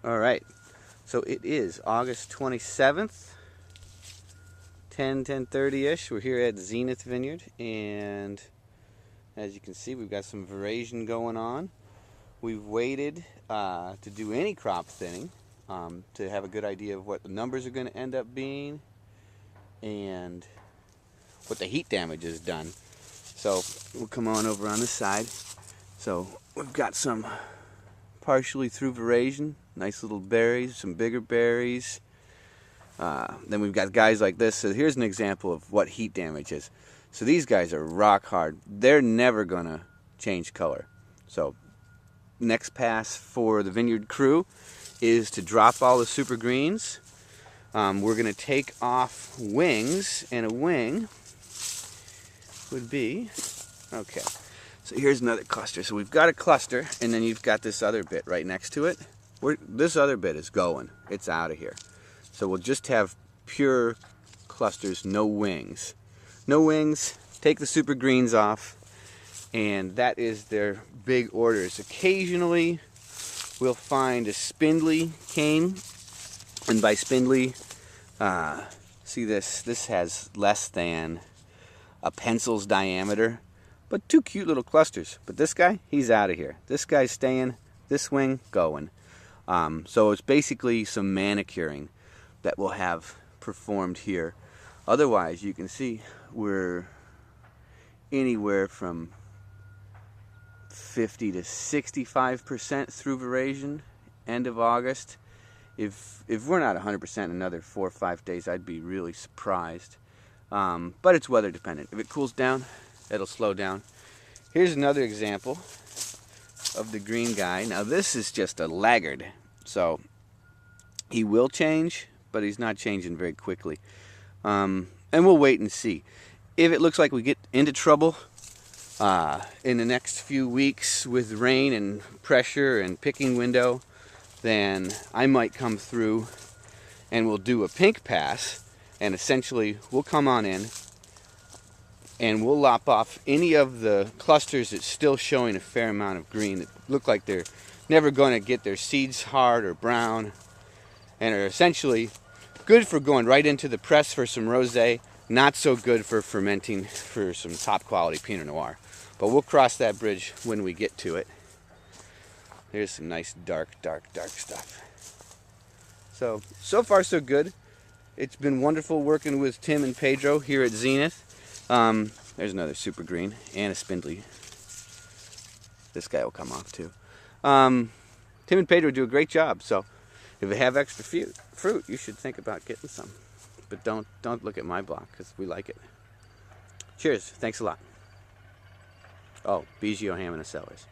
All right, so it is August 27th, 10:30ish. We're here at Zenith Vineyard, and as you can see, we've got some veraison going on. We've waited to do any crop thinning to have a good idea of what the numbers are going to end up being and what the heat damage has done. So we'll come on over on this side. So we've got some partially through veraison, nice little berries, some bigger berries. Then we've got guys like this. So here's an example of what heat damage is. So these guys are rock hard. They're never gonna change color. So next pass for the Vineyard crew is to drop all the super greens. We're gonna take off wings, and a wing would be, okay, so here's another cluster. So we've got a cluster, and then you've got this other bit right next to it. This other bit is going. It's out of here. So we'll just have pure clusters, no wings. No wings, take the super greens off, and that is their big orders. Occasionally, we'll find a spindly cane, and by spindly, see this has less than a pencil's diameter, but two cute little clusters. But this guy, he's out of here. This guy's staying, this wing going. So it's basically some manicuring that we'll have performed here. Otherwise, you can see we're anywhere from 50 to 65% through veraison, end of August. If we're not 100% in another 4 or 5 days, I'd be really surprised. But it's weather dependent. If it cools down, it'll slow down. Here's another example of the green guy. Now this is just a laggard, so he will change, but he's not changing very quickly. And we'll wait and see. If it looks like we get into trouble in the next few weeks with rain and pressure and picking window, then I might come through and we'll do a pink pass, and essentially we'll come on in and we'll lop off any of the clusters that's still showing a fair amount of green that look like they're never going to get their seeds hard or brown, and are essentially good for going right into the press for some rosé, not so good for fermenting for some top quality Pinot Noir. But we'll cross that bridge when we get to it. Here's some nice dark stuff. So far so good. It's been wonderful working with Tim and Pedro here at Zenith. There's another super green and a spindly. This guy will come off too. Tim and Pedro do a great job. So if they have extra fruit, you should think about getting some. But don't look at my block, because we like it. Cheers. Thanks a lot. Oh, Biggio, Hamina, Cellars.